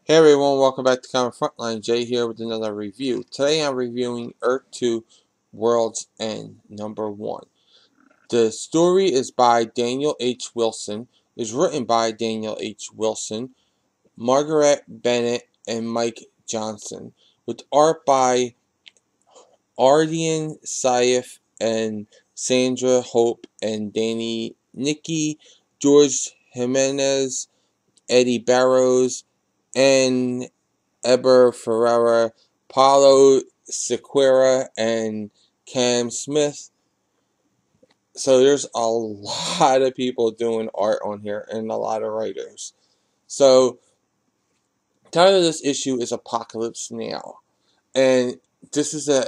Hey everyone, welcome back to Comic Frontline. Jay here with another review. Today I'm reviewing Earth 2 World's End #1. The story is by Daniel H. Wilson, is written by Daniel H. Wilson, Marguerite Bennett, and Mike Johnson, with art by Ardian Saif and Sandra Hope and Danny Nicky, George Jimenez, Eddie Barrows, and Eber Ferreira, Paulo Sequeira, and Cam Smith. So there's a lot of people doing art on here and a lot of writers. So the title of this issue is Apokolips Now. And this is a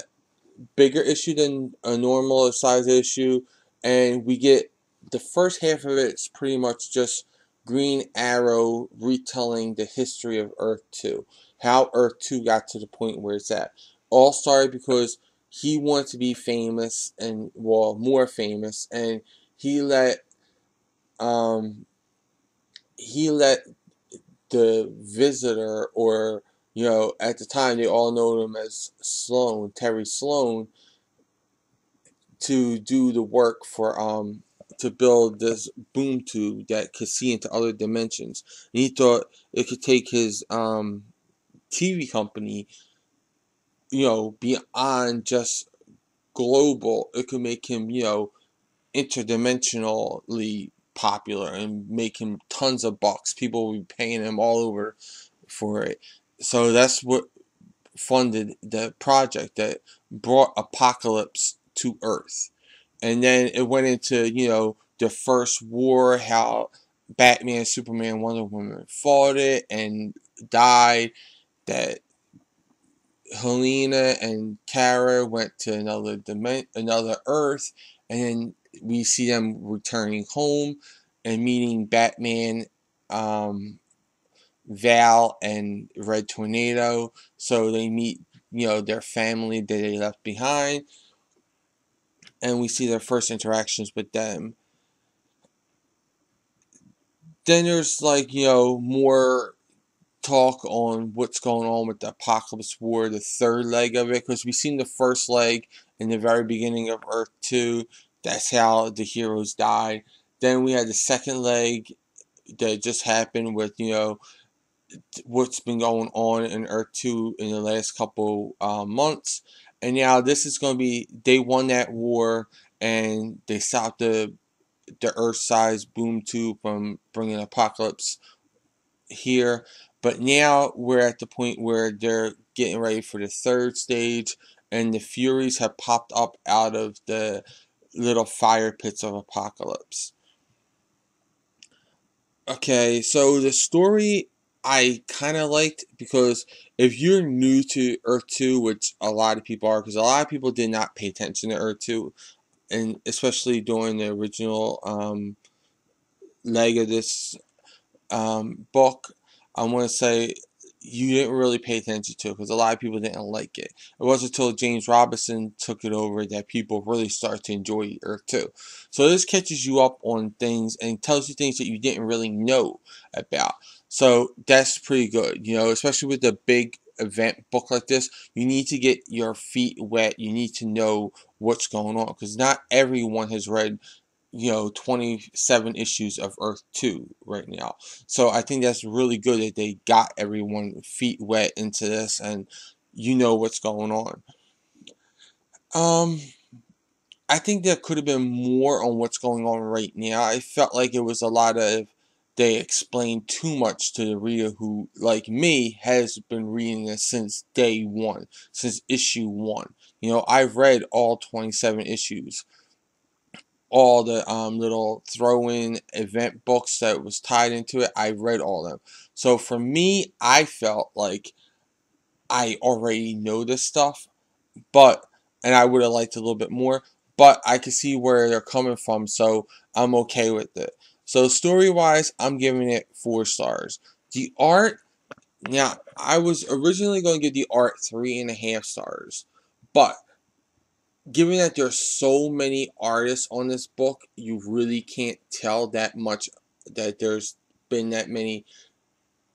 bigger issue than a normal size issue. And we get the first half of it's pretty much just Green Arrow retelling the history of Earth 2. How Earth 2 got to the point where it's at. All started because he wanted to be famous and, well, more famous. And he let, um, he let the visitor, or, at the time they all know him as Sloan, Terry Sloan, to do the work for to build this boom tube that could see into other dimensions. And he thought it could take his TV company, beyond just global. It could make him, interdimensionally popular and make him tons of bucks. People will be paying him all over for it. So that's what funded the project that brought Apokolips to Earth. And then it went into, the first war, how Batman, Superman, Wonder Woman fought it and died, that Helena and Kara went to another Earth, and then we see them returning home and meeting Batman, Val, and Red Tornado. So they meet, their family that they left behind, and we see their first interactions with them. Then there's more talk on what's going on with the Apokolips War, the third leg of it, because we've seen the first leg in the very beginning of Earth 2. That's how the heroes died. Then we had the second leg that just happened with, what's been going on in Earth 2 in the last couple months. And now this is going to be, they won that war and they stopped the Earth-sized boom tube from bringing Apokolips here. But now we're at the point where they're getting ready for the third stage, and the Furies have popped up out of the little fire pits of Apokolips. Okay, so the story I kind of liked, because if you're new to Earth 2, which a lot of people are, because a lot of people did not pay attention to Earth 2, and especially during the original leg of this book, I want to say you didn't really pay attention to it because a lot of people didn't like it. It wasn't until James Robinson took it over that people really started to enjoy Earth 2. So this catches you up on things and tells you things that you didn't really know about. So that's pretty good, especially with a big event book like this. You need to get your feet wet. You need to know what's going on, because not everyone has read 27 issues of Earth 2 right now. So I think that's really good that they got everyone feet wet into this and what's going on. Um, I think there could have been more on what's going on right now. I felt like it was a lot of, they explained too much to the reader who, like me, has been reading this since day one, since issue 1. I've read all 27 issues, all the little throw-in event books that was tied into it. I read all of them. So for me, I felt like I already know this stuff, and I would have liked a little bit more, but I can see where they're coming from, so I'm okay with it. So story-wise, I'm giving it 4 stars. The art, now, I was originally going to give the art 3.5 stars, but given that there's so many artists on this book, you really can't tell that much, that there's been that many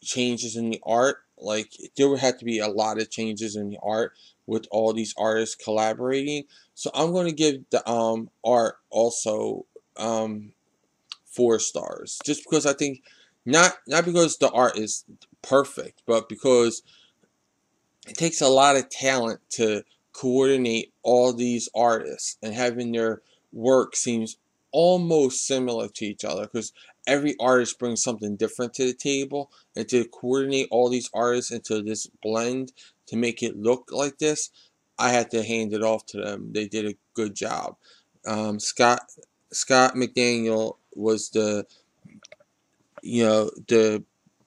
changes in the art. like there would have to be a lot of changes in the art with all these artists collaborating. So I'm going to give the art also 4 stars, just because I think not because the art is perfect, but because it takes a lot of talent to coordinate all these artists, and having their work seems almost similar to each other because every artist brings something different to the table, and to coordinate all these artists into this blend to make it look like this, I had to hand it off to them. They did a good job. Scott McDaniel was the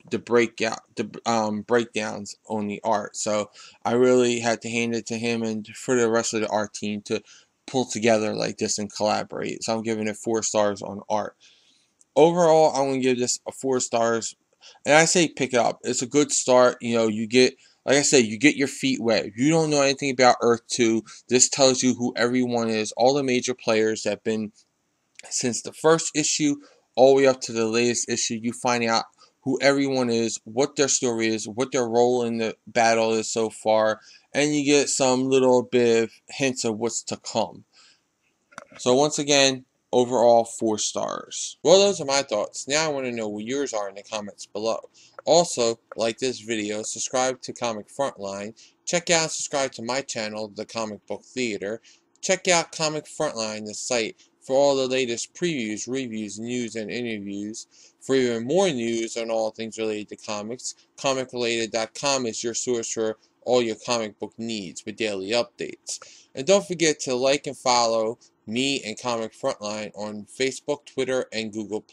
the breakout the breakdowns on the art. So I really had to hand it to him and for the rest of the art team to pull together like this and collaborate. So I'm giving it 4 stars on art. Overall, I'm gonna give this a 4 stars. And I say pick it up. It's a good start. You get, like I said, you get your feet wet. If you don't know anything about Earth 2, this tells you who everyone is, all the major players that have been since the first issue all the way up to the latest issue. You find out who everyone is, what their story is, what their role in the battle is so far, and you get some little bit of hints of what's to come. So once again, overall 4 stars. Well, those are my thoughts. Now I want to know what yours are in the comments below. Also, like this video, subscribe to Comic Frontline, check out and subscribe to my channel, The Comic Book Theater. Check out Comic Frontline, the site, for all the latest previews, reviews, news, and interviews. For even more news on all things related to comics, comicrelated.com is your source for all your comic book needs with daily updates. And don't forget to like and follow me and Comic Frontline on Facebook, Twitter, and Google+.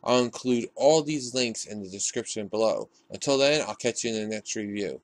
I'll include all these links in the description below. Until then, I'll catch you in the next review.